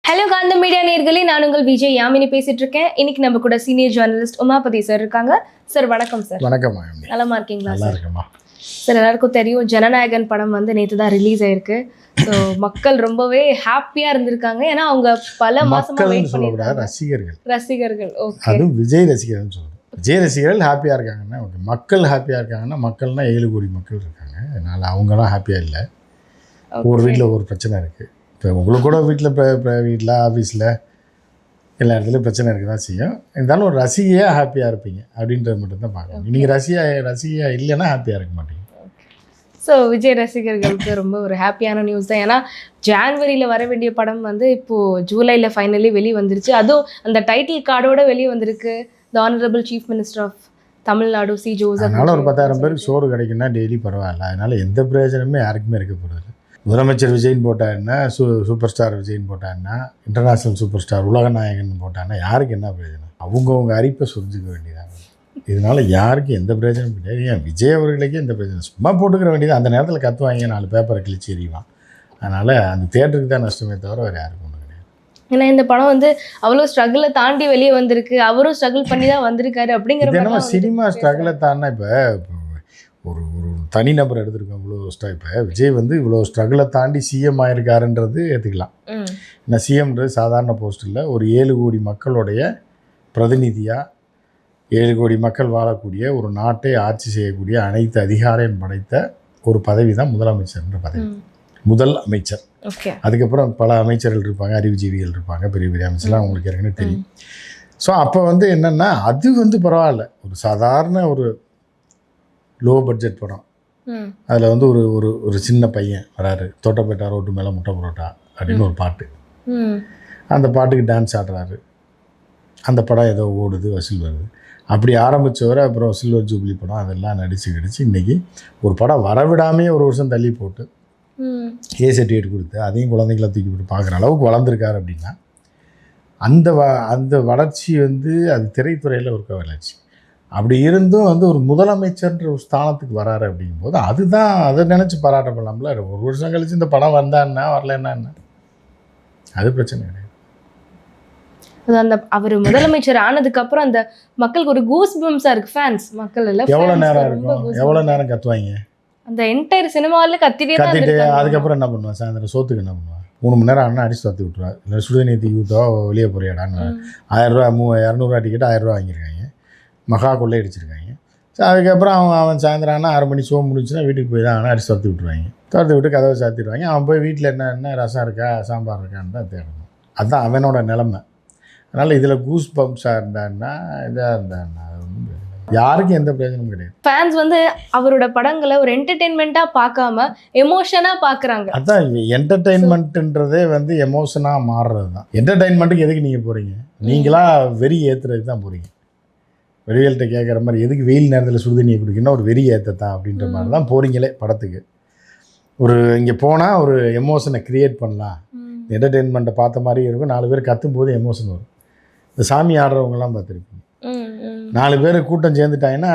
Hello காந்த media நேயர்களே, நான் உங்கள் விஜய் யாமினி பேசிட்டு இருக்கேன். இன்னைக்கு நம்ம கூட சீனியர் ஜேர்னலிஸ்ட் உமாபதி சார் இருக்காங்க. சார் வணக்கம் சார். வணக்கம். நலமா இருக்கீங்களா? நல்லா இருக்கேம்மா. சார், எல்லாருக்கும் தெரியும் ஜனநாயகன் படம் வந்து நேற்று தான் ரிலீஸ் ஆயிருக்கு. ஸோ மக்கள் ரொம்பவே ஹாப்பியா இருந்திருக்காங்க. ஏன்னா அவங்க பல மாசமா வெயிட் பண்ணிருக்காங்க. ரசிகர்கள் ஓகே, அதுவும் விஜய் ரசிகர்கள்னு சொல்றேன். விஜய் ரசிகர்கள் ஹாப்பியா இருக்காங்கன்னா ஓகே, மக்கள் ஹாப்பியா இருக்காங்கன்னா மக்கள்னா 7 கோடி மக்கள் இருக்காங்க. அதனால அவங்களாம் ஹாப்பியா இல்லை. ஒரு வீட்டில் ஒரு பிரச்சனை இருக்கு. இப்போ உங்களுக்கு கூட வீட்டில் ஆஃபீஸில் எல்லா இடத்துலையும் பிரச்சனை இருக்க தான் செய்யும். இருந்தாலும் ஒரு ரசிகையாக ஹாப்பியாக இருப்பீங்க அப்படின்றது மட்டும்தான் பார்க்கணும். நீங்கள் ரசிகையாக இல்லைன்னா ஹாப்பியாக இருக்க மாட்டீங்க. ஸோ விஜய் ரசிகர்களுக்கு ரொம்ப ஒரு ஹாப்பியான நியூஸ் தான். ஏன்னா ஜான்வரியில் வர வேண்டிய படம் வந்து இப்போது ஜூலையில் ஃபைனலி வெளியே வந்துருச்சு. அதுவும் அந்த டைட்டில் கார்டோட வெளியே வந்திருக்கு. The honourable chief minister of Tamil Nadu C Joseph. அதனால் ஒரு 10,000 பேருக்கு சோறு கிடைக்குன்னா டெய்லி பரவாயில்ல. அதனால் எந்த பிரயோஜனமே யாருக்குமே இருக்க போகிறது. முதலமைச்சர் விஜய்னு போட்டாருன்னா சூப்பர் ஸ்டார் விஜய்னு போட்டாருன்னா இன்டர்நேஷ்னல் சூப்பர் ஸ்டார் உலகநாயகன் போட்டாருன்னா யாருக்கு என்ன பிரயோஜனம்? அவங்கவுங்க அரிப்பை சொரிஞ்சுக்க வேண்டியதாங்க. இதனால் யாருக்கும் எந்த பிரயோஜனம் கிடையாது. ஏன் விஜய் அவர்களுக்கே எந்த பிரயோஜனம்? சும்மா போட்டுக்கிற வேண்டியது. அந்த நேரத்தில் கற்றுவாங்க, 4 பேப்பரை கிழிச்சு எறிவான். அதனால் அந்த தேட்டருக்கு தான் நஷ்டமே தவிர வேறு யாருக்கும் ஒன்றும் கிடையாது. ஏன்னா இந்த படம் வந்து அவ்வளோ ஸ்ட்ரகிளை தாண்டி வெளியே வந்திருக்கு. அவரும் ஸ்ட்ரகிள் பண்ணி தான் வந்திருக்காரு. அப்படிங்கிற நம்ம சினிமா ஸ்ட்ரகிளை தாண்டினா இப்போ ஒரு தனிநபர் எடுத்துருக்கோம். இப்போ விஜய் வந்து இவ்வளோ ஸ்ட்ரகிளை தாண்டி சிஎம் ஆயிருக்காருன்றது ஏற்றுக்கலாம். ஏன்னா சிஎம்ன்றது சாதாரண போஸ்ட் இல்லை. ஒரு 7 கோடி மக்களுடைய பிரதிநிதியாக 7 கோடி மக்கள் வாழக்கூடிய ஒரு நாட்டை ஆட்சி செய்யக்கூடிய அனைத்து அதிகாரம் படைத்த ஒரு பதவி தான் முதலமைச்சர்ன்ற பதவி. முதல் அமைச்சர். அதுக்கப்புறம் பல அமைச்சர்கள் இருப்பாங்க, அறிவுஜீவிகள் இருப்பாங்க, பெரிய பெரிய அமைச்சர்லாம் உங்களுக்கு ஏற்கனவே தெரியும். ஸோ அப்போ வந்து என்னென்னா அது வந்து பரவாயில்ல. ஒரு சாதாரண ஒரு லோ பட்ஜெட் படம். அதில் வந்து ஒரு சின்ன பையன் வராரு, தோட்டப்பேட்டா ரோட்டு மேலே முட்டை புரோட்டா அப்படின்னு ஒரு பாட்டு. அந்த பாட்டுக்கு டான்ஸ் ஆடுறாரு. அந்த படம் ஏதோ ஓடுது, வசூல் வருது. அப்படி ஆரம்பித்தவரை அப்புறம் சில்வர் ஜூப்ளி படம் அதெல்லாம் நடித்து இன்றைக்கி ஒரு படம் வரவிடாமே ஒரு வருஷம் தள்ளி போட்டு ஏ சர்டிஃபிகேட் கொடுத்து அதையும் குழந்தைங்களை தூக்கி போட்டு பார்க்குற அளவுக்கு வளர்ந்துருக்காரு. அப்படின்னா அந்த வளர்ச்சி வந்து அது திரைத்துறையில் இருக்க வளர்ச்சி. அப்படி இருந்தும் வந்து ஒரு முதலமைச்சர்ன்ற ஒரு ஸ்தானத்துக்கு வராரு அப்படிங்கும்போது அதுதான் அதை நினச்சி பாராட்டப்படலாம்ல. ஒரு வருஷம் கழிச்சு இந்த படம் வந்தா என்ன, வரலன்னா என்ன, அது பிரச்சனை கிடையாது. அந்த அவர் முதலமைச்சர் ஆனதுக்கப்புறம் அந்த மக்களுக்கு ஒரு கூஸ் பம்ஸாக இருக்குது. ஃபேன்ஸ் மக்கள் எல்லாம் எவ்வளோ நேரம் இருக்கும், எவ்வளோ நேரம் கத்துவாங்க. அந்த என்டையர் சினிமாவில் கத்திட்டு அதுக்கப்புறம் என்ன பண்ணுவான்? சாயந்தரம் சோத்துக்கு என்ன பண்ணுவான்? 3 மணி நேரம் ஆனால் அடிச்சு தத்தி விட்டுருவா. இல்லை சுடுதண்ணி தூக்கி ஊற்றவா வெளியே போறியாடான்னு 1000 ரூபா 200 டிக்கெட் 1000 ரூபா வாங்கியிருக்காங்க. மகா கொள்ளை அடிச்சிருக்காங்க. ஸோ அதுக்கப்புறம் அவன் சாயந்தரம் ஆனால் 6 மணி ஷோ முடிச்சுன்னா வீட்டுக்கு போய் தான் ஆனால் அடிச்சு துரத்தி விட்ருவாங்க. துரத்தி விட்டு கதவை சாத்திடுவாங்க. அவன் போய் வீட்டில் என்ன ரசம் இருக்கா சாம்பார் இருக்கான்னு தான் தேடணும். அதுதான் அவனோட நிலைமை. அதனால் இதில் கூஸ் பம்ப்ஸாக இருந்தான்னா இதாக இருந்தான்னா அது ஒன்றும் யாருக்கும் எந்த பிரயோஜனமும் கிடையாது. ஃபேன்ஸ் வந்து அவரோட படங்களை ஒரு என்டர்டெயின்மெண்ட்டாக பார்க்காம எமோஷனாக பார்க்குறாங்க. அதுதான் என்டர்டெயின்மெண்ட்டுன்றதே வந்து எமோஷனாக மாறுறது தான். என்டர்டெயின்மெண்ட்டுக்கு எதுக்கு நீங்கள் போகிறீங்க? நீங்களா வெறி ஏற்றுறதுக்கு தான் போகிறீங்க. வெறியல்கிட்ட கேட்குற மாதிரி எதுக்கு வெயில் நேரத்தில் சுடுதண்ணியை குடிக்கணும், ஒரு வெறி ஏற்றத்தான் அப்படின்ற மாதிரி தான் போகிறீங்களே படத்துக்கு. ஒரு இங்கே போனால் ஒரு எமோஷனை க்ரியேட் பண்ணலாம், என்டர்டெயின்மெண்ட்டை பார்த்த மாதிரி இருக்கும். 4 பேர் கத்தும் போது எமோஷன் வரும். இந்த சாமி ஆடுறவங்கலாம் பார்த்துருப்பீங்க. 4 பேர் கூட்டம் சேர்ந்துட்டாங்கன்னா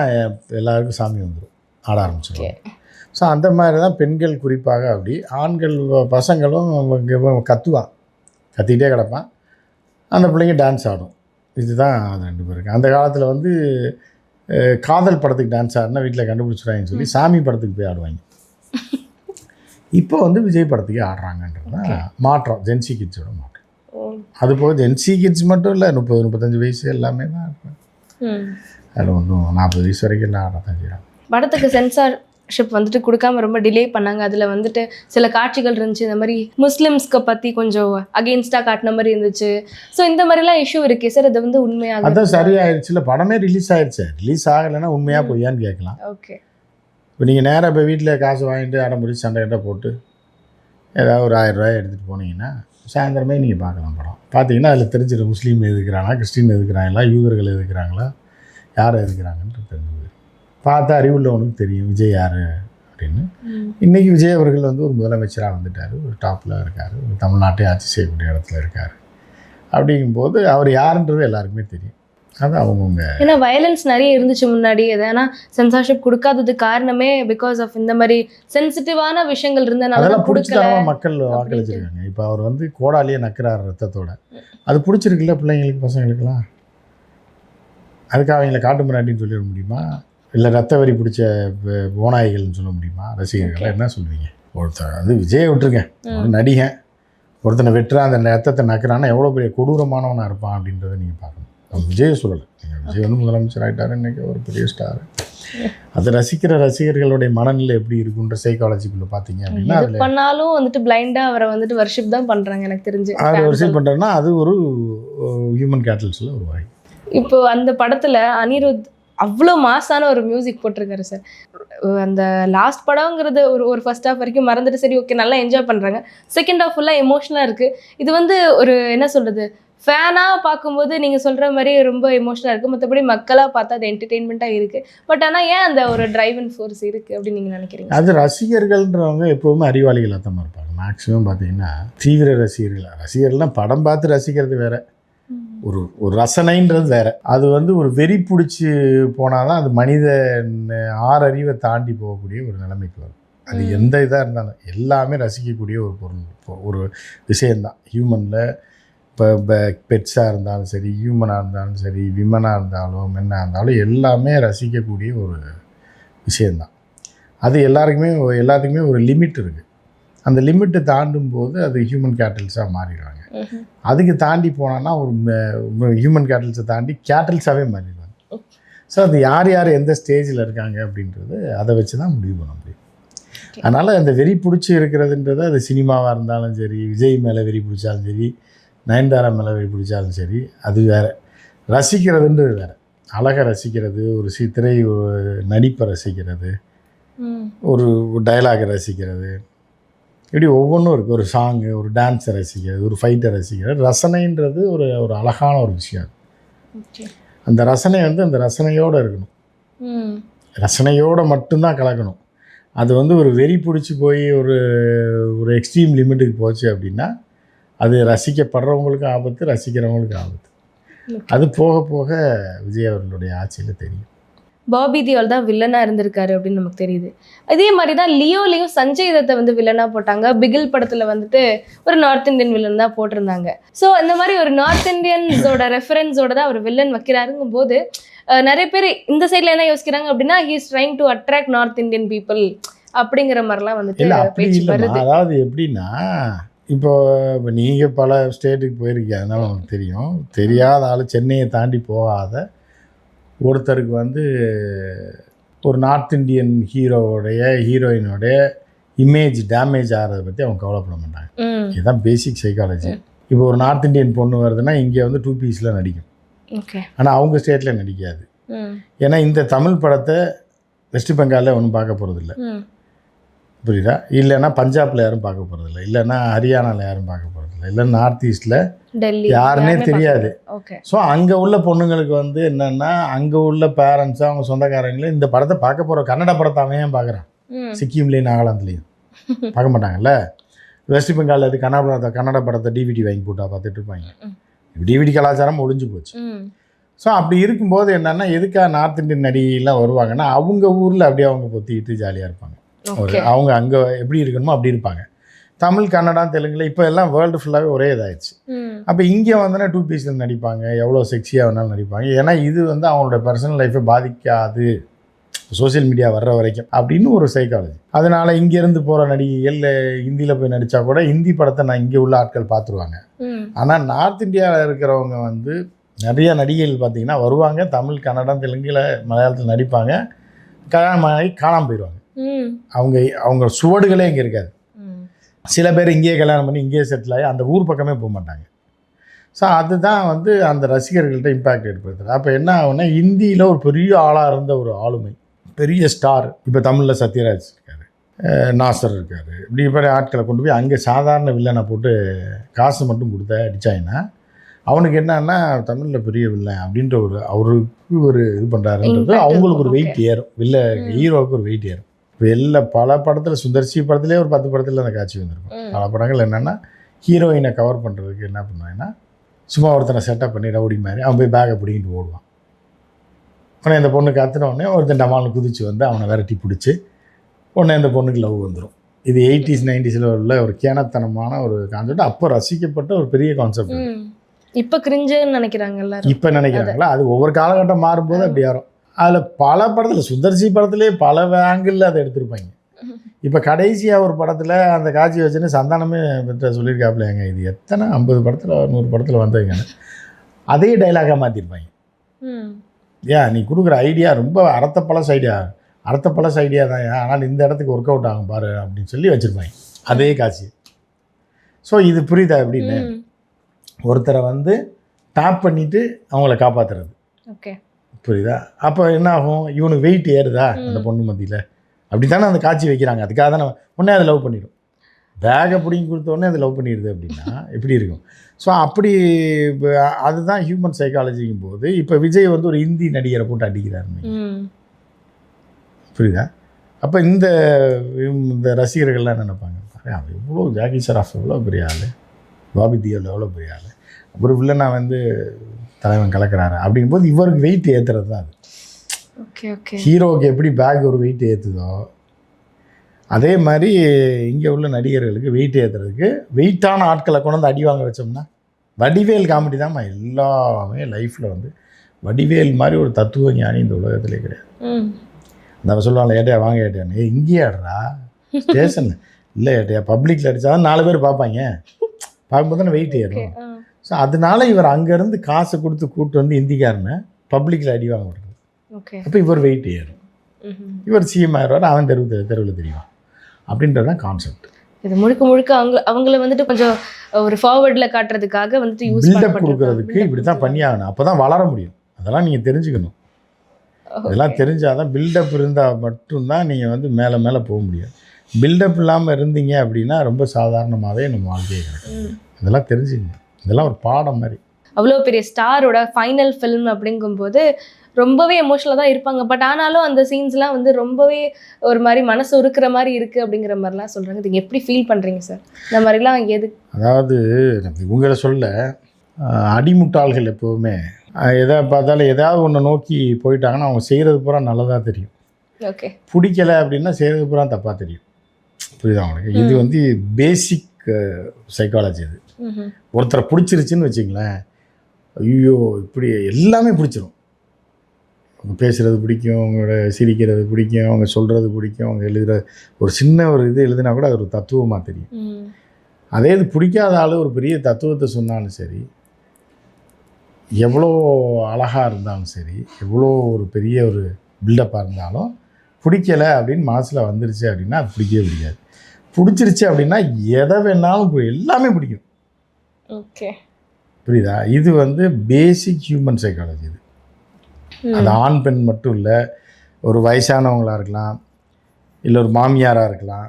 எல்லாருக்கும் சாமி வந்துடும், ஆட ஆரம்பிச்சிடுவாங்க. ஸோ அந்த மாதிரி தான் பெண்கள் குறிப்பாக. அப்படி ஆண்கள் பசங்களும் கத்துவான், கத்திக்கிட்டே கிடப்பான். அந்த பிள்ளைங்க டான்ஸ் ஆடும். இதுதான் அது 2 பேருக்கு. அந்த காலத்தில் வந்து காதல் படத்துக்கு டான்ஸ் ஆடினா வீட்டில் கண்டுபிடிச்சிடுவாங்கன்னு சொல்லி சாமி படத்துக்கு போய் ஆடுவாங்க. இப்போ வந்து விஜய் படத்துக்கே ஆடுறாங்கன்றது தான் மாற்றம், ஜென்சி கிட்ஸோட மாற்றம். அது போக ஜென்சி கிட்ஸ் மட்டும் இல்லை, 30-35 வயசு எல்லாமே தான் ஆடுறாங்க. அதில் ஒன்றும் 40 வயசு வரைக்கும் எல்லாம் ஆடத்தான் செய்கிறாங்க. படத்துக்கு சென்சார்ஷிப் வந்துட்டு கொடுக்காம ரொம்ப டிலே பண்ணாங்க. அதில் வந்துட்டு சில காட்சிகள் இருந்துச்சு, இந்த மாதிரி முஸ்லிம்ஸ்க்கு பற்றி கொஞ்சம் அகெயின்ஸ்டாக காட்டின மாதிரி இருந்துச்சு. ஸோ இந்த மாதிரிலாம் இஷ்யூ இருக்கே சார், அது வந்து உண்மையாக அதான் சரியாயிருச்சு. இல்லை படமே ரிலீஸ் ஆயிடுச்சு. ரிலீஸ் ஆகலைன்னா உண்மையாக பொய்யான்னு கேட்கலாம். ஓகே. இப்போ நீங்கள் நேராக இப்போ வீட்டில் காசு வாங்கிட்டு அடம் பிடிச்சி சண்டை கிட்ட போட்டு ஏதாவது ஒரு 1000 ரூபாய் எடுத்துகிட்டு போனீங்கன்னா சாயந்தரமே நீங்கள் பார்க்கலாம் படம். பார்த்தீங்கன்னா அதில் தெரிஞ்சிடும் முஸ்லீம் எதுக்குறாங்களா, கிறிஸ்டின் எதுக்குறாங்களா, யூதர்கள் எதுக்குறாங்களா, யார் எதுக்குறாங்கன்றது தெரிஞ்சு பார்த்தா அறிவுள்ளவனுக்கு தெரியும் விஜய் யார் அப்படின்னு. இன்றைக்கி விஜய் அவர்கள் வந்து ஒரு முதலமைச்சராக வந்துட்டார், ஒரு டாப்பில் இருக்கார், ஒரு தமிழ்நாட்டை ஆட்சி செய்யக்கூடிய இடத்துல இருக்கார். அப்படிங்கும்போது அவர் யாருன்றது எல்லாருக்குமே தெரியும். அது அவங்கவுங்க. ஏன்னா வயலன்ஸ் நிறைய இருந்துச்சு முன்னாடி. ஏன்னா சென்சார்ஷிப் கொடுக்காததுக்கு காரணமே பிகாஸ் ஆஃப் இந்த மாதிரி சென்சிட்டிவான விஷயங்கள் இருந்தனால அதெல்லாம் பிடிச்சதான மக்கள் வாக்களிச்சிருக்காங்க. இப்போ அவர் வந்து கோடாலியே நக்கிறார் ரத்தத்தோட, அது பிடிச்சிருக்குல்ல பிள்ளைங்களுக்கு பசங்களுக்கெல்லாம். அதுக்காக அவங்கள காட்டு மிராண்டின்னு சொல்லிட முடியுமா? இல்லை ரத்த வரி பிடிச்ச ஓநாய்கள்னு சொல்ல முடியுமா? ரசிகர்கள் என்ன சொல்லுவீங்க? ஒருத்தர் அது விஜயை விட்டுருங்க, ஒரு நடிகன் ஒருத்தனை வெட்டுறான், அந்த ரத்தத்தை நக்கிறான்னா எவ்வளோ பெரிய கொடூரமானவனாக இருப்பான் அப்படின்றத நீங்கள் பார்க்கணும். நம்ம விஜயை சொல்லலை, நீங்கள் விஜய் வந்து முதலமைச்சர் ஆகிட்டார், இன்றைக்கி ஒரு பெரிய ஸ்டார். அதை ரசிக்கிற ரசிகர்களுடைய மனநிலை எப்படி இருக்குன்ற சைக்காலஜிக்குள்ளே பார்த்தீங்க அப்படின்னா அது பண்ணாலும் வந்துட்டு பிளைண்டாக அவரை வந்துட்டு வர்ஷிப் தான் பண்ணுறாங்க எனக்கு தெரிஞ்சு. அவர் வர்ஷிப் பண்ணுறாருன்னா அது ஒரு ஹியூமன் கேட்டல்ஸில் ஒரு வாய். இப்போ அந்த படத்தில் அனிருத் அவ்வளோ மாசான ஒரு மியூசிக் போட்டிருக்காரு சார். அந்த லாஸ்ட் படங்கிறது ஒரு ஃபர்ஸ்ட் ஹாஃப் வரைக்கும் மறந்துட்டு சரி ஓகே நல்லா என்ஜாய் பண்ணுறாங்க. செகண்ட் ஹாஃப் ஃபுல்லாக எமோஷனலாக இருக்குது. இது வந்து ஒரு என்ன சொல்கிறது, ஃபேனாக பார்க்கும்போது நீங்கள் சொல்கிற மாதிரி ரொம்ப எமோஷனலாக இருக்குது. மற்றபடி மக்களாக பார்த்தா அது என்டர்டெயின்மெண்ட்டாக இருக்குது. பட் ஆனால் ஏன் அந்த ஒரு டிரைவ் அண்ட் ஃபோர்ஸ் இருக்குது அப்படின்னு நீங்கள் நினைக்கிறீங்க? அது ரசிகர்கள்ன்றவங்க எப்போவுமே அறிவாளிகளாக தான் இருப்பாங்க. மேக்ஸிமம் பார்த்தீங்கன்னா தீவிர ரசிகர்கள்லாம் படம் பார்த்து ரசிக்கிறது வேறு, ஒரு ரசனைன்றது வேற. அது வந்து ஒரு வெறி பிடிச்சி போனால் தான் அது மனித ஆறறிவை தாண்டி போகக்கூடிய ஒரு நிலைமைக்கு வரும். அது எந்த இதாக இருந்தாலும் எல்லாமே ரசிக்கக்கூடிய ஒரு பொருள், ஒரு விஷயந்தான். ஹியூமனில் இப்போ பெட்ஸாக இருந்தாலும் சரி, ஹியூமனாக இருந்தாலும் சரி, விமனாக இருந்தாலும் மென்னாக இருந்தாலும் எல்லாமே ரசிக்கக்கூடிய ஒரு விஷயந்தான். அது எல்லாத்துக்குமே ஒரு லிமிட் இருக்குது. அந்த லிமிட்டை தாண்டும் போது அது ஹியூமன் கேட்டல்ஸாக மாறிடுவாங்க. அதுக்கு தாண்டி போனான்னா ஒரு ஹியூமன் கேட்டல்ஸை தாண்டி கேட்டல்ஸாகவே மாறிடுவாங்க. ஸோ அது யார் எந்த ஸ்டேஜில் இருக்காங்க அப்படின்றது அதை வச்சு தான் முடிவு பண்ண முடியும். அதனால் அந்த வெறி பிடிச்சி இருக்கிறதுன்றது அது சினிமாவாக இருந்தாலும் சரி, விஜய் மேலே வெறி பிடிச்சாலும் சரி, நயன்தாரா மேலே வெறி பிடிச்சாலும் சரி, அது வேறு. ரசிக்கிறதுன்றது வேறு. அழகை ரசிக்கிறது, ஒரு திரை நடிப்பை ரசிக்கிறது, ஒரு டைலாகை ரசிக்கிறது, இப்படி ஒவ்வொன்றும் இருக்குது. ஒரு சாங்கு, ஒரு டான்ஸை ரசிக்கிறது, ஒரு ஃபைட்டை ரசிக்கிறது. ரசனைன்றது ஒரு அழகான ஒரு விஷயம். அந்த ரசனை வந்து அந்த ரசனையோடு இருக்கணும், ரசனையோடு மட்டும்தான் கலக்கணும். அது வந்து ஒரு வெறி பிடிச்சி போய் ஒரு எக்ஸ்ட்ரீம் லிமிட்டுக்கு போச்சு அப்படின்னா அது ரசிக்கப்படுறவங்களுக்கு ஆபத்து, ரசிக்கிறவங்களுக்கு ஆபத்து. அது போக போக விஜய் அவர்களுடைய ஆட்சியில் தெரியும். பாபி தியோல் தான் வில்லனாக இருந்திருக்காரு அப்படின்னு நமக்கு தெரியுது. இதே மாதிரி தான் லியோலையும் சஞ்சய் தத்தை வந்து வில்லனாக போட்டாங்க. பிகில் படத்தில் வந்துட்டு ஒரு நார்த் இந்தியன் வில்லன் தான் போட்டிருந்தாங்க. ஸோ இந்த மாதிரி ஒரு நார்த் இந்தியன்ஸோட ரெஃபரன்ஸோட தான் அவர் வில்லன் வைக்கிறாருங்கும் போது நிறைய பேர் இந்த சைடில் என்ன யோசிக்கிறாங்க அப்படின்னா he is trying to attract north Indian people அப்படிங்கிற மாதிரிலாம் வந்துட்டு பேச்சு வருது. அதாவது எப்படின்னா, இப்போ நீங்கள் பல ஸ்டேட்டுக்கு போயிருக்கீங்க, அதனால நமக்கு தெரியும். தெரியாத ஆள், சென்னையை தாண்டி போகாத ஒருத்தருக்கு வந்து ஒரு நார்த் இந்தியன் ஹீரோயினோடைய இமேஜ் டேமேஜ் ஆகிறத பற்றி அவங்க கவலைப்பட மாட்டாங்க. இதுதான் பேசிக் சைக்காலஜி. இப்போ ஒரு நார்த் இந்தியன் பொண்ணு வருதுன்னா இங்கே வந்து 2 பீஸில் நடிக்கும், ஆனால் அவங்க ஸ்டேட்டில் நடிக்காது. ஏன்னா இந்த தமிழ் படத்தை வெஸ்ட் பெங்காலில் ஒன்றும் பார்க்க போகிறதில்ல, புரியுதா? இல்லைன்னா பஞ்சாபில் யாரும் பார்க்க போகிறதில்ல, இல்லைன்னா ஹரியானாவில் யாரும் பார்க்க போகிறதில்ல, இல்லை நார்த் ஈஸ்டில் யாருன்னே தெரியாது. ஸோ அங்கே உள்ள பொண்ணுங்களுக்கு வந்து என்னென்னா, அங்கே உள்ள பேரண்ட்ஸு, அவங்க சொந்தக்காரங்களே இந்த படத்தை பார்க்க போகிற கன்னட படத்தை அவன் ஏன் பார்க்குறான்? சிக்கிம்லேயும் நாகாலாந்துலேயும் பார்க்க மாட்டாங்கல்ல. வெஸ்ட் பெங்காலில் அது கன்னட படத்தை டிவிடி வாங்கி போட்டா பார்த்துட்டு இருப்பாங்க. டிவிடி கலாச்சாரம் ஒழிஞ்சு போச்சு. ஸோ அப்படி இருக்கும்போது என்னென்னா, எதுக்காக நார்த் இந்தியன் நடிகைலாம் வருவாங்கன்னா, அவங்க ஊரில் அப்படியே அவங்க பொத்திக்கிட்டு ஜாலியாக இருப்பாங்க. அவங்க அங்கே எப்படி இருக்கணுமோ அப்படி இருப்பாங்க. தமிழ், கன்னடா, தெலுங்குல இப்போ எல்லாம் வேர்ல்டு ஃபுல்லாகவே ஒரே இதாகிடுச்சு. அப்போ இங்கே வந்தோன்னா 2 பீஸில் நடிப்பாங்க, எவ்வளோ செக்ஸியாக வேணாலும் நடிப்பாங்க. ஏன்னா இது வந்து அவங்களோட பர்சனல் லைஃப்பை பாதிக்காது சோசியல் மீடியா வர்ற வரைக்கும் அப்படின்னு ஒரு சைக்காலஜி. அதனால் இங்கேருந்து போகிற நடிகைகள் ஹிந்தியில் போய் நடித்தா கூட ஹிந்தி படத்தை நான் இங்கே உள்ள ஆட்கள் பார்த்துருவாங்க. ஆனால் நார்த் இந்தியாவில் இருக்கிறவங்க வந்து நிறைய நடிகைகள் பார்த்திங்கன்னா வருவாங்க, தமிழ், கன்னடம், தெலுங்குல, மலையாளத்தில் நடிப்பாங்க, கல்யாணம் ஆகி காணாமல் போயிடுவாங்க. அவங்க சுவடுகளே இங்கே இருக்காது. சில பேர் இங்கேயே கல்யாணம் பண்ணி இங்கேயே செட்டில் ஆகி அந்த ஊர் பக்கமே போக மாட்டாங்க. ஸோ அதுதான் வந்து அந்த ரசிகர்கள்ட்ட இம்பேக்ட் ஏற்படுத்துது. அப்போ என்ன ஆகுன்னா, ஹிந்தியில் ஒரு பெரிய ஆளாக இருந்த ஒரு ஆளுமை, பெரிய ஸ்டார், இப்போ தமிழில் சத்யராஜ் இருக்கார், நாசர் இருக்கார், இப்படி இப்படி ஆட்களை கொண்டு போய் அங்கே சாதாரண வில்லனை போட்டு காசு மட்டும் கொடுத்த அடித்தாங்கன்னா அவனுக்கு என்னன்னா தமிழில் பெரிய வில்லன் அப்படின்ற அவருக்கு ஒரு இது பண்ணுறாருன்றது அவங்களுக்கு ஒரு வெயிட் ஏறும், ஹீரோவுக்கு ஒரு வெயிட் ஏறும். இப்போ பல படத்தில், சுந்தர்சி படத்துலேயே ஒரு 10 படத்தில் அந்த காட்சி வந்திருக்கும். பல படங்கள் என்னென்னா ஹீரோயினை கவர் பண்ணுறதுக்கு என்ன பண்ணுவாங்கன்னா சும்மா ஒருத்தனை செட்டப் பண்ணி ரவுடி மாதிரி அவன் போய் பேக்கை பிடிக்கிட்டு ஓடுவான். உடனே இந்த பொண்ணு கத்துன உடனே ஒருத்தன் டமால் குதிச்சு வந்து அவனை விரட்டி பிடிச்சி உடனே அந்த பொண்ணுக்கு லவ் வந்துடும். இது 80s 90s உள்ள ஒரு கேனத்தனமான ஒரு கான்செப்ட். அப்போ ரசிக்கப்பட்ட ஒரு பெரிய கான்செப்ட். இப்போ கிரிஞ்சுன்னு நினைக்கிறாங்க எல்லாரும். இப்போ நினைக்கிறாங்களா? அது ஒவ்வொரு காலகட்டம் மாறும்போது அப்படி யாரும் அதில் பல படத்தில் சுந்தர்சி படத்துலேயே பல ஆங்கிளில் அதை எடுத்திருப்பாங்க. இப்போ கடைசியாக ஒரு படத்தில் அந்த காட்சி வச்சுன்னு சந்தானமே சொல்லியிருக்காப்புலையாங்க, இது எத்தனை 50 படத்தில் 100 படத்தில் வந்தவங்கன்னு அதே டைலாகாக மாற்றிருப்பாங்க. ஏன் நீ கொடுக்குற ஐடியா ரொம்ப அறத்தப்பழஸ் ஐடியா தான், ஆனால் இந்த இடத்துக்கு ஒர்க் அவுட் ஆகும் பாரு அப்படின்னு சொல்லி வச்சுருப்பாங்க அதே காட்சி. ஸோ இது புரியுதா எப்படின்னு? ஒருத்தரை வந்து டேப் பண்ணிவிட்டு அவங்கள காப்பாற்றுறது. ஓகே, புரியுதா? அப்போ என்ன ஆகும்? இவனுக்கு வெயிட் ஏறுதா அந்த பொண்ணு மத்தியில்? அப்படி தானே அந்த காட்சி வைக்கிறாங்க. அதுக்காக தானே உடனே அதை லவ் பண்ணிடும். பேகை பிடிங்கி கொடுத்தோடனே அதை லவ் பண்ணிடுது அப்படின்னா எப்படி இருக்கும்? ஸோ அப்படி அதுதான் ஹியூமன் சைக்காலஜிக்கும் போது இப்போ விஜய் வந்து ஒரு ஹிந்தி நடிகரை போட்டு அடிக்கிறாருன்னு புரியுதா? அப்போ இந்த ரசிகர்கள்லாம் என்ன நினைப்பாங்க, அவன் எவ்வளோ ஜாக்கி ஷெராஃப் எவ்வளோ பெரிய ஆள், பாபி தியோல் எவ்வளோ பெரிய ஆள், ஒரு வில்லனா வந்து தலைவன் கலக்கிறாரு அப்படிங்கும்போது இவருக்கு வெயிட் ஏற்றுறது தான் அது. Okay okay. ஹீரோவுக்கு எப்படி பேக் ஒரு வெயிட் ஏற்றுதோ அதே மாதிரி இங்கே உள்ள நடிகர்களுக்கு வெயிட் ஏற்றுறதுக்கு வெயிட்டான ஆட்களை கொண்டு வந்து அடி வாங்க வச்சோம்னா வடிவேல் காமெடி தான்மா எல்லாமே லைஃப்பில் வந்து. வடிவேல் மாதிரி ஒரு தத்துவ ஞானி இந்த உலகத்திலே கிடையாது. நம்ம சொல்லுவாங்க ஏட்டையா வாங்க ஏட்டையான்னு, இங்கேயே ஆடுறா ஸ்டேஷன் இல்லை ஏட்டையா பப்ளிக்கில் அடித்தா 4 பேர் பார்ப்பாங்க, பார்க்கும்போது தானே வெயிட் ஏறும். ஸோ அதனால இவர் அங்கேருந்து காசை கொடுத்து கூப்பிட்டு வந்து ஹிந்திக்காரனை பப்ளிக்கில் அடி வாங்க விடுறது. அப்போ இவர் வெயிட் ஏறும், இவர் சிஎம் ஆயிடுவார், அவன் தெருவில் தெரியும் அப்படின்றது தான் கான்செப்ட். இது முழுக்க அவங்கள வந்துட்டு கொஞ்சம் ஒரு ஃபார்வர்டில் காட்டுறதுக்காக வந்துட்டு பில்டப் கொடுக்கறதுக்கு இப்படி தான் பண்ணி ஆகணும். அப்போ தான் வளர முடியும். அதெல்லாம் நீங்கள் தெரிஞ்சுக்கணும். இதெல்லாம் தெரிஞ்சால் தான் பில்டப் இருந்தால் மட்டும்தான் நீங்கள் வந்து மேலே மேலே போக முடியும். பில்டப் இல்லாமல் இருந்தீங்க அப்படின்னா ரொம்ப சாதாரணமாகவே நம்ம வாழ்க்கையை கிடைக்கும். இதெல்லாம் தெரிஞ்சுக்கணும். இதெல்லாம் ஒரு பாடம் மாதிரி. அவ்வளோ பெரிய ஸ்டாரோட ஃபைனல் ஃபிலிம் அப்படிங்கும்போது ரொம்பவே எமோஷனலாக தான் இருப்பாங்க. பட் ஆனாலும் அந்த சீன்ஸ்லாம் வந்து ரொம்பவே ஒரு மாதிரி மனசு உருக்கிற மாதிரி இருக்குது அப்படிங்கிற மாதிரிலாம் சொல்கிறாங்க. இது எப்படி ஃபீல் பண்ணுறீங்க சார்? இந்த மாதிரிலாம் எது? அதாவது உங்களை சொல்ல அடிமுட்டாள்கள் எப்போவுமே எதை பார்த்தாலும் ஏதாவது ஒன்று நோக்கி போயிட்டாங்கன்னா அவங்க செய்கிறது பூரா நல்லதாக தெரியும். ஓகே, பிடிக்கலை அப்படின்னா செய்கிறது பூரா தப்பாக தெரியும். புரியுதா உங்களுக்கு? இது வந்து பேசிக் சைக்காலஜி. இது ஒருத்தரை பிடிச்சிருச்சுன்னு வச்சுங்களேன், ஐயோ இப்படி எல்லாமே பிடிச்சிரும். அவங்க பேசுகிறது பிடிக்கும், அவங்களோட சிரிக்கிறது பிடிக்கும், அவங்க சொல்கிறது பிடிக்கும், அவங்க எழுதுகிற ஒரு சின்ன ஒரு இது எழுதுனா கூட அது ஒரு தத்துவமாக தெரியும். அதே இது பிடிக்காத ஆள் ஒரு பெரிய தத்துவத்தை சொன்னாலும் சரி, எவ்வளோ அழகாக இருந்தாலும் சரி, எவ்வளோ ஒரு பெரிய ஒரு பில்டப்பாக இருந்தாலும் பிடிக்கலை அப்படின்னு மனசில் வந்துருச்சு அப்படின்னா அது பிடிக்கவே பிடிக்காது. பிடிச்சிருச்சு அப்படின்னா எதை வேணாலும் எல்லாமே பிடிக்கும். ஓகே, புரியுதா? இது வந்து பேசிக் ஹியூமன் சைக்காலஜி. இது அது ஆண் பெண் மட்டும் இல்லை, ஒரு வயசானவங்களாக இருக்கலாம், இல்லை ஒரு மாமியாராக இருக்கலாம்,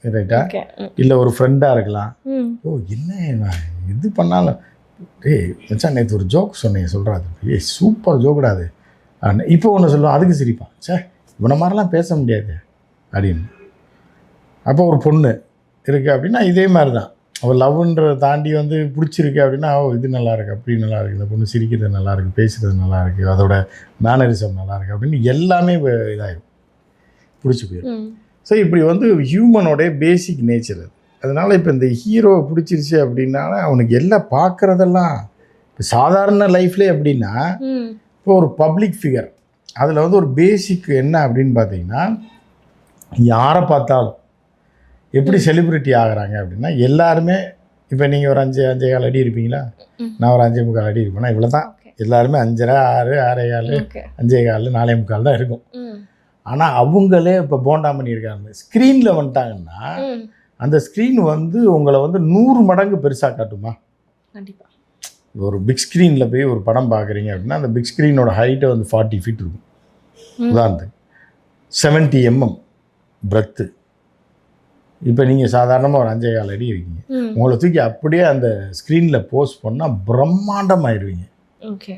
ரைட்டா, இல்லை ஒரு ஃப்ரெண்டாக இருக்கலாம். ஓ என்ன இது பண்ணாலும் மச்சான் நேற்று ஒரு ஜோக் சொன்னீங்க சொல்கிறாது, சூப்பர் ஜோக்கடாது இப்போ ஒன்று சொல்லுவோம், அதுக்கு சிரிப்பான், சே இவனை மாதிரிலாம் பேச முடியாது அப்படின்னு. அப்போ ஒரு பொண்ணு இருக்குது அப்படின்னா இதே மாதிரி தான். அவள் லவ்ன்றதை தாண்டி வந்து பிடிச்சிருக்கு அப்படின்னா இது நல்லா இருக்குது, அப்படி நல்லா இருக்குது, இந்த பொண்ணு சிரிக்கிறது நல்லா இருக்குது, பேசுகிறது நல்லா இருக்குது, அதோட மேனரிசம் நல்லா இருக்குது அப்படின்னு எல்லாமே இதாகிடும், பிடிச்சி போயிடும். ஸோ இப்படி வந்து ஹியூமனோடைய பேசிக் நேச்சர் அது. அதனால் இப்போ இந்த ஹீரோவை பிடிச்சிருச்சு அப்படின்னா அவனுக்கு எல்லாம் பார்க்குறதெல்லாம் இப்போ சாதாரண லைஃப்லேயே எப்படின்னா இப்போ ஒரு பப்ளிக் ஃபிகர் அதில் வந்து ஒரு பேசிக் என்ன அப்படின்னு பார்த்தீங்கன்னா யாரை பார்த்தாலும் எப்படி செலிப்ரிட்டி ஆகிறாங்க அப்படின்னா எல்லாருமே இப்போ நீங்கள் ஒரு 5-5.25 அடி இருப்பீங்களா, நான் ஒரு 5.25 அடி இருப்பேன்னா இவ்வளோ தான். எல்லாருமே 5.5, 6, 6.25, 5.25, 4.25 தான் இருக்கும். ஆனால் அவங்களே இப்போ போண்டா பண்ணியிருக்காங்க, ஸ்க்ரீனில் வந்துட்டாங்கன்னா அந்த ஸ்க்ரீன் வந்து உங்களை வந்து 100 மடங்கு பெருசாக காட்டுமா? கண்டிப்பாக. ஒரு பிக் ஸ்க்ரீனில் போய் ஒரு படம் பார்க்குறீங்க அப்படின்னா அந்த பிக் ஸ்க்ரீனோட ஹைட்டை வந்து 40 feet இருக்கும். உதாரணத்துக்கு 70 mm பிரெத்து. இப்போ நீங்கள் சாதாரணமாக ஒரு 5.25 அடி இருக்கீங்க, உங்களை தூக்கி அப்படியே அந்த ஸ்க்ரீனில் போஸ்ட் பண்ணால் பிரம்மாண்டமாகிடுவீங்க. ஓகே,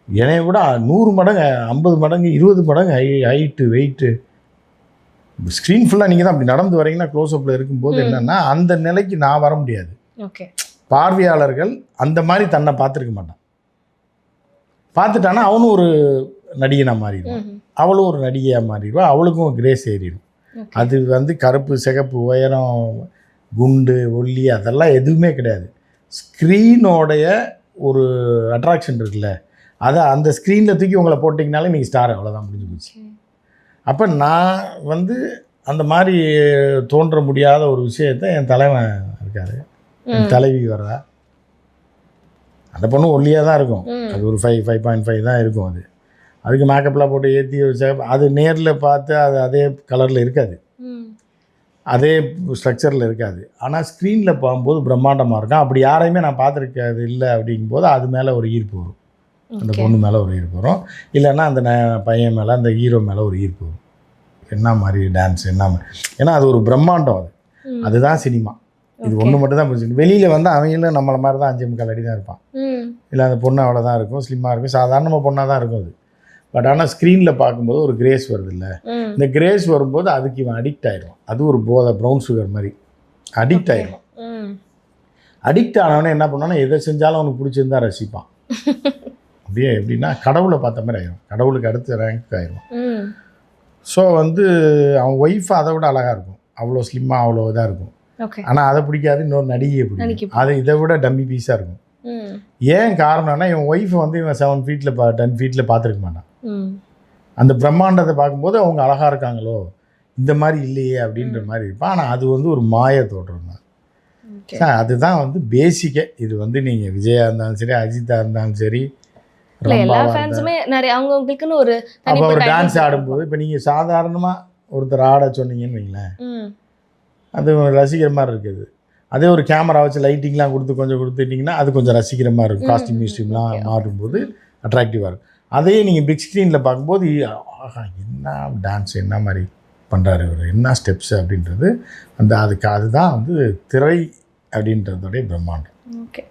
என்னைய விட 100 மடங்கு 50 மடங்கு 20 மடங்கு ஹைட்டு வெயிட்டு. ஸ்க்ரீன் ஃபுல்லாக நீங்கள் தான் அப்படி நடந்து வரீங்கன்னா க்ளோஸ்அப்பில் இருக்கும்போது என்னென்னா அந்த நிலைக்கு நான் வர முடியாது. ஓகே, பார்வையாளர்கள் அந்த மாதிரி தன்னை பார்த்துருக்க மாட்டான். பார்த்துட்டானா அவனும் ஒரு நடிகனாக மாறிடுவான், அவளும் ஒரு நடிகையாக மாறிடுவான், அவளுக்கும் கிரேஸ் ஏறிடும். அது வந்து கருப்பு சிகப்பு உயரம் குண்டு ஒல்லி அதெல்லாம் எதுவுமே கிடையாது. ஸ்க்ரீனோடைய ஒரு அட்ராக்ஷன் இருக்குல்ல, அதை அந்த ஸ்க்ரீனில் தூக்கி உங்களை போட்டிங்கனாலே நீங்கள் ஸ்டார், அவ்வளோதான், முடிஞ்சு போச்சு. அப்போ நான் வந்து அந்த மாதிரி தோன்ற முடியாத ஒரு விஷயத்தை என் தலைவன் இருக்காரு, என் தலைவி வர்றா, அந்த பொண்ணு ஒல்லியாக தான் இருக்கும், அது ஒரு 5.5 தான் இருக்கும். அதுக்கு மேக்கப்லாம் போட்டு ஏற்றி அது நேரில் பார்த்து அது அதே கலரில் இருக்காது, அதே ஸ்ட்ரக்சரில் இருக்காது. ஆனால் ஸ்க்ரீனில் பார்க்கும்போது பிரம்மாண்டமாக இருக்கும். அப்படி யாரையுமே நான் பார்த்துருக்காது இல்லை அப்படிங்கும்போது அது மேலே ஒரு ஈர்ப்பு வரும், அந்த பொண்ணு மேலே ஒரு ஈர்ப்பு வரும், இல்லைன்னா அந்த பையன் மேலே அந்த ஹீரோ மேலே ஒரு ஈர்ப்பு வரும். என்ன மாதிரி டான்ஸ், என்ன மாதிரி, ஏன்னா அது ஒரு பிரம்மாண்டம், அதுதான் சினிமா. இது ஒன்று மட்டும் தான் புரிஞ்சுக்கணும். வெளியில் வந்து அவங்களும் நம்மளை மாதிரி தான் 5.25 அடி தான் இருப்பான், இல்லை அந்த பொண்ணு அவ்வளோதான் இருக்கும், ஸ்லிம்மாக இருக்கும், சாதாரணமாக பொண்ணாக தான் இருக்கும் அது. பட் ஆனால் ஸ்க்ரீனில் பார்க்கும்போது ஒரு கிரேஸ் வருது இல்லை, இந்த கிரேஸ் வரும்போது அதுக்கு இவன் அடிக்ட் ஆகிடும். அது ஒரு போதை, ப்ரௌன் சுகர் மாதிரி அடிக்ட் ஆகிடும். அடிக்ட் ஆனவனே என்ன பண்ணான்னா எதை செஞ்சாலும் அவனுக்கு பிடிச்சிருந்தா ரசிப்பான். அப்படியே எப்படின்னா கடவுளை பார்த்த மாதிரி ஆயிடும், கடவுளுக்கு அடுத்த ரேங்க் ஆயிடும். ஸோ வந்து அவன் ஒய்ஃப் அதை விட அழகாக இருக்கும், அவ்வளோ ஸ்லிம்மாக அவ்வளோ இதாக இருக்கும். ஆனால் அதை பிடிக்காது, இன்னொரு நடிகையை பிடிக்கும், அது இதை விட டம்மி பீஸாக இருக்கும். ஏன் காரணம்னா இவன் ஒய்ஃபை வந்து இவன் 7 ஃபீட்டில் 10 ஃபீட்டில் பார்த்துருக்க மாட்டான். அந்த பிரம்மாண்டத்தை பார்க்கும்போது அவங்க அழகாக இருக்காங்களோ, இந்த மாதிரி இல்லையே அப்படின்ற மாதிரி இருப்பான். ஆனால் அது வந்து ஒரு மாய தோற்றம் தான். அதுதான் வந்து பேசிக்கே. இது வந்து நீங்கள் விஜயா இருந்தாலும் சரி, அஜித்தா இருந்தாலும் சரி, அவங்களுக்குன்னு ஒரு அப்போ ஒரு டான்ஸ் ஆடும்போது இப்போ நீங்கள் சாதாரணமாக ஒருத்தர் ஆட சொன்னீங்கன்னு வைங்களேன், அது ரசிக்கிற மாதிரி இருக்குது. அதே ஒரு கேமரா வச்சு லைட்டிங்லாம் கொஞ்சம் கொடுத்துட்டிங்கன்னா அது கொஞ்சம் ரசிக்கிற மாதிரி இருக்கும். காஸ்டியூம் மியூஸ்டியூம்லாம் மாறும்போது அட்ராக்டிவாக இருக்கும். அதே நீங்கள் பிக் ஸ்க்ரீனில் பார்க்கும்போது என்ன டான்ஸ், என்ன மாதிரி பண்ணுறாரு இவர், என்ன ஸ்டெப்ஸ் அப்படின்றது அதுதான் வந்து திரை அப்படின்றதோடைய பிரம்மாண்டம். ஓகே,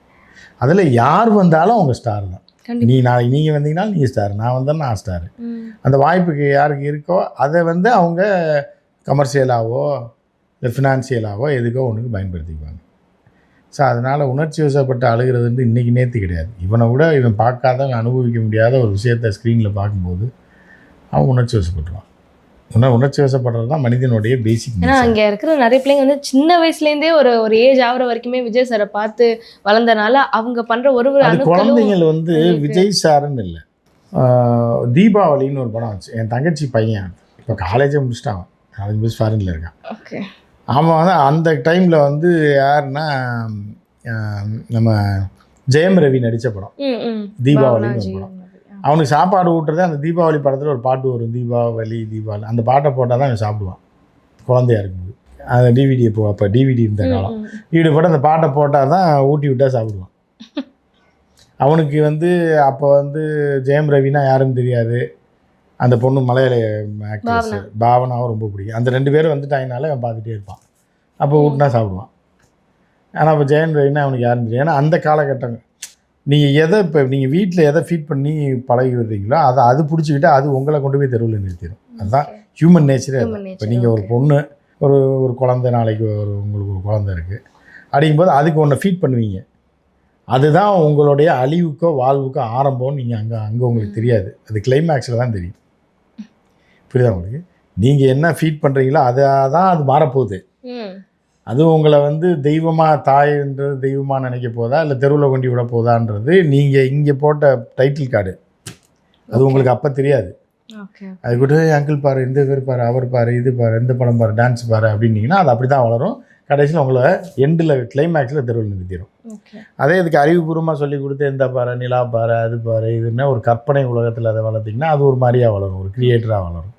அதில் யார் வந்தாலும் அவங்க ஸ்டார் தான். நீங்கள் வந்தீங்கன்னாலும் நீங்கள் ஸ்டார், நான் வந்தாலும் நான் ஸ்டார். அந்த வாய்ப்புக்கு யாருக்கு இருக்கோ அதை வந்து அவங்க கமர்ஷியலாகவோ இல்லை ஃபினான்சியலாகவோ எதுக்கோ ஒன்றுக்கு பயன்படுத்திக்குவாங்க. ஸோ அதனால் உணர்ச்சி வசப்பட்டு அழுகிறதுன்ட்டு இன்றைக்கி நேற்று கிடையாது. இவனை விட இவன் பார்க்காதவன் அனுபவிக்க முடியாத ஒரு விஷயத்தை ஸ்க்ரீனில் பார்க்கும்போது அவன் உணர்ச்சி வசப்பட்டுருவான். உணர்ச்சி வசப்படுறது தான் மனிதனுடைய பேசிக். ஏன்னா அங்கே இருக்கிற நிறைய பிள்ளைங்க வந்து சின்ன வயசுலேருந்தே ஒரு ஏஜ் ஆகிற வரைக்குமே விஜய் சாரை பார்த்து வளர்ந்தனால அவங்க பண்ணுற ஒரு குழந்தைங்கள் வந்து விஜய் சாருன்னு இல்லை, தீபாவளின்னு ஒரு படம் வச்சு, என் தங்கச்சி பையன் இப்போ காலேஜே முடிச்சிட்டான், காலேஜ் முடிச்சு ஃபாரினில் இருக்கான். ஓகே, அவன் வந்து அந்த டைமில் வந்து யாருன்னா நம்ம ஜெயம் ரவி நடித்த படம் தீபாவளின்னு ஒரு படம். அவனுக்கு சாப்பாடு ஊட்டுறதே அந்த தீபாவளி படத்தில் ஒரு பாட்டு வரும், தீபாவளி அந்த பாட்டை போட்டால் தான் அவன் சாப்பிடுவான் குழந்தையா இருக்கும்போது. அந்த டிவிடி அப்போ டிவிடி இருந்த காலம், டிவிடி போட்டு அந்த பாட்டை போட்டால் தான் ஊட்டி விட்டால் சாப்பிடுவான். அவனுக்கு வந்து அப்போ வந்து ஜெயம் ரவினா யாருன்னு தெரியாது, அந்த பொண்ணு மலையாள ஆக்ட்ரஸ் பாவனாவும் ரொம்ப பிடிக்கும். அந்த 2 பேரும் வந்துட்டாங்கனால அவன் பார்த்துட்டே இருப்பான், அப்போ ஊட்டினா சாப்பிடுவான். ஆனால் இப்போ ஜெயம் ரவினா அவனுக்கு யாருன்னு தெரியும். ஏன்னா அந்த காலகட்டங்கள் நீங்கள் எதை இப்போ நீங்கள் வீட்டில் எதை ஃபீட் பண்ணி பழகி விடுறீங்களோ அது பிடிச்சிக்கிட்டு அது உங்களை கொண்டு போய் தெருவில் நிறுத்திடும். அதுதான் ஹியூமன் நேச்சரே. இப்போ நீங்கள் ஒரு பொண்ணு ஒரு குழந்தை, நாளைக்கு உங்களுக்கு ஒரு குழந்தை இருக்குது அப்படிங்கும்போது அதுக்கு ஒன்றை ஃபீட் பண்ணுவீங்க, அதுதான் உங்களுடைய அழிவுக்கோ வாழ்வுக்கோ ஆரம்பம்னு நீங்கள் அங்கே உங்களுக்கு தெரியாது, அது கிளைமேக்ஸில் தான் தெரியும். புரியுதா உங்களுக்கு? நீங்கள் என்ன ஃபீட் பண்ணுறீங்களோ தான் அது மாறப்போகுது. அதுவும் உங்களை வந்து தெய்வமாக, தாய்ன்றது தெய்வமாக நினைக்க போதா இல்லை தெருவில் கொண்டு விட போதான்றது நீங்கள் இங்கே போட்ட டைட்டில் கார்டு, அது உங்களுக்கு அப்போ தெரியாது. அது கூட அங்கிள் பாரு, இந்த பேர் பாரு, அவர் பாரு, இது பாரு, இந்த படம் பாரு, டான்ஸ் பாரு அப்படின்னீங்கன்னா அது அப்படி தான் வளரும். கடைசியில் உங்களை எண்டில் கிளைமேக்ஸில் தெருவில் நிறுத்திடும். அதே இதுக்கு அறிவுபூர்வமாக சொல்லி கொடுத்து இந்த பாரு, நிலா பாரு, அது பாரு, இதுன்னா ஒரு கற்பனை உலகத்தில் அதை வளர்த்திங்கன்னா அது ஒரு மாதிரியாக வளரும், ஒரு கிரியேட்டராக வளரும்.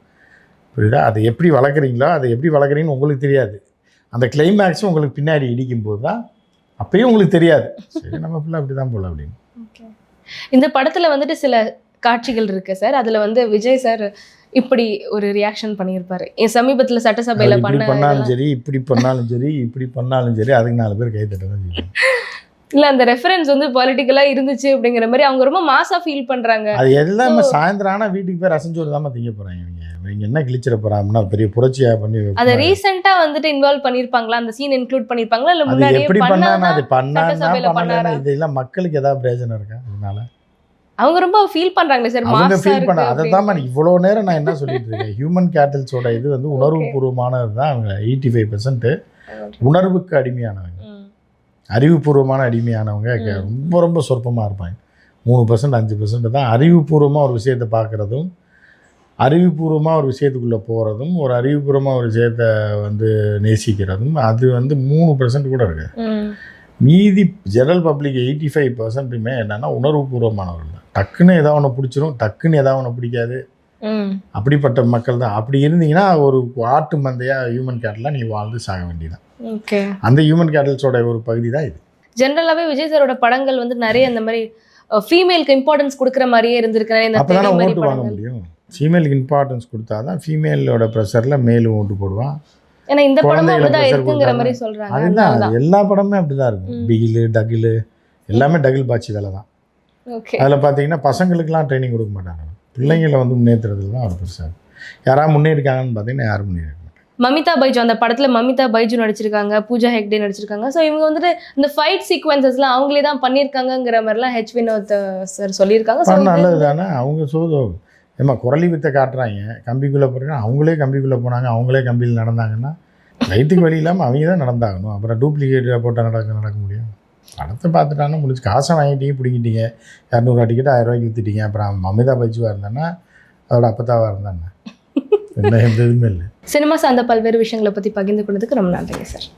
புரியுதா? அதை எப்படி வளர்க்குறீங்களோ, அதை எப்படி வளர்க்குறீங்கன்னு உங்களுக்கு தெரியாது. அந்த கிளைமேக்ஸும் உங்களுக்கு பின்னாடி இடிக்கும்போது தான் அப்பயும் உங்களுக்கு தெரியாது, சரி நம்ம பிள்ளை அப்படி தான் போல அப்படின்னு. இந்த படத்தில் வந்துட்டு சில காட்சிகள் இருக்குது சார், அதில் வந்து விஜய் சார் இப்படி ஒரு ரியாக்ஷன் பண்ணியிருப்பாரு. என் சமீபத்தில் சட்டசபையில் பண்ணாலும் சரி, இப்படி பண்ணாலும் சரி, இப்படி பண்ணாலும் சரி, அதுக்கு 4 பேர் கை தட்ட தான் செய்யும். இல்லை அந்த ரெஃபரன்ஸ் வந்து பொலிட்டிக்கலாக இருந்துச்சு அப்படிங்கிற மாதிரி அவங்க ரொம்ப மாசாக ஃபீல் பண்ணுறாங்க. அது எல்லாமே சாயந்தரம் ஆனால் வீட்டுக்கு போய் ரசஞ்சோறு தான் திங்க போகிறாங்க. இவங்க நீங்கள் என்ன கிழிச்சிட போகிறாங்கன்னா பெரிய புரட்சியாக பண்ணி அதை ரீசெண்டா வந்துட்டு இன்வால்வ் பண்ணிருப்பாங்களா, அந்த சீன் இன்க்ளூட் பண்ணிருப்பாங்களா, இல்ல அது முன்னாடியே எப்படி பண்ணானா அது சட்டசபையில பண்ணலன்னா பண்ணாரா? இதெல்லாம் மக்களுக்கு ஏதாவது பிரயோஜனம் இருக்கா அதனால? அவங்க ரொம்ப ஃபீல் பண்றாங்களே சார், அவங்க மாசா ஃபீல் இருக்கு பண்ண அதை தான் அப்படின்னு. இவ்வளோ நேரம் நான் என்ன சொல்லிட்டு இருக்கேன். ஹியூமன் கேட்டல்ஸோட இது வந்து உணர்வுபூர்வமானது தான். அவங்க 85% உணர்வுக்கு அடிமையானவங்க, ம். அறிவுபூர்வமான அடிமையானவங்க ரொம்ப ரொம்ப சொற்பமாக இருப்பாங்க. 3% 5% தான் அறிவுபூர்வமாக ஒரு விஷயத்தை பார்க்குறதும், அறிவுபூர்வமாக ஒரு விஷயத்துக்குள்ளே போகிறதும், ஒரு அறிவுபூர்வமாக ஒரு விஷயத்தை வந்து நேசிக்கிறதும். அது வந்து 3% கூட இருக்குது. ம். மீதி ஜெனரல் பப்ளிக் 85%மே என்னென்னா உணர்வுபூர்வமானவர்கள் தான். டக்குன்னு ஏதாவது ஒன்று பிடிச்சிரும், டக்குன்னு ஏதாவது ஒன்று பிடிக்காது. ம். அப்படிப்பட்ட மக்கள் தான். அப்படி இருந்தீங்கன்னா ஒரு ஆட்டு மந்தையாக ஹியூமன் கேட்டலாக நீ வாழ்ந்து சாக வேண்டியதான். ஓகே. அந்த ஹியூமன் கேட்டல்ஸோட ஒரு பகுதி தான் இது. ஜென்ரலாவே விஜய் சாரோட படங்கள் வந்து நிறைய இந்த மாதிரி ஃபீமேலுக்கு இம்பார்ட்டன்ஸ் கொடுக்குற மாதிரியே இருந்திருக்கிறேன். இந்த அப்போ தானே தெறி மாதிரி ஓட்டு வாங்க படங்கள். முடியும். ஃபீமேலுக்கு இம்பார்ட்டன்ஸ் கொடுத்தா தான் ஃபீமேலோட ப்ரெஷரில் மேலும் ஓட்டு போடுவான். ஏன்னா இந்த படமும் குழந்தைகளை அப்படிதான் pressure இருக்குங்கிற கொடுத்தாங்க. மாதிரி சொல்றாங்க. அதுதான் அதனாலதான். எல்லா படமே அப்படி தான் இருக்கும். பிகிலு டகிலு எல்லாமே டகில் பாட்சி வேலை தான். ஓகே. அதில் பார்த்தீங்கன்னா பசங்களுக்கெல்லாம் ட்ரைனிங் கொடுக்க மாட்டாங்க. பிள்ளைங்களை வந்து முன்னேற்றுறதுல தான் அவர் பெருசாக. யாராவது முன்னேறிக்காங்கன்னு பார்த்தீங்கன்னா யாரும் முன்னேறிக்க மாட்டாங்க. மமிதா பைஜு, அந்த படத்துல மமிதா பைஜு நடிச்சிருக்காங்க, பூஜா ஹெக்டே நடிச்சிருக்காங்க. ஸோ இவங்க வந்துட்டு இந்த ஃபைட் சீக்வன்சஸ்லாம் அவங்களே தான் பண்ணியிருக்காங்கிற மாதிரிலாம் ஹெச் வினோத் சார் சொல்லியிருக்காங்க. ஸோ நல்லது தானே. அவங்க ஏமா குரலி வித்தை காட்டுறாங்க, கம்பிக்குள்ளே போகிறாங்க, அவங்களே கம்பிக்குள்ளே போனாங்க, அவங்களே கம்பியில் நடந்தாங்கன்னா வயிற்றுக்கு வழி இல்லாமல் அவங்க தான் நடந்தாகணும். அப்புறம் டூப்ளிகேட்டாக போட்டால் நடக்க முடியும். படத்தை பார்த்துட்டாங்கன்னா முடிச்சு. காசை வாங்கிட்டீங்க, பிடிக்கிட்டீங்க, 200 டிக்கெட் 1000 ரூபாய்க்கு விற்றுட்டீங்க. அப்புறம் மமிதா பைஜுவாக இருந்தான்னா அதோட அப்பத்தாவாக இருந்தாங்க என்ன எந்த இதுவுமே இல்லை. சினிமா சார்ந்த பல்வேறு விஷயங்களை பற்றி பகிர்ந்து கொண்டதுக்கு ரொம்ப நன்றிங்க சார்.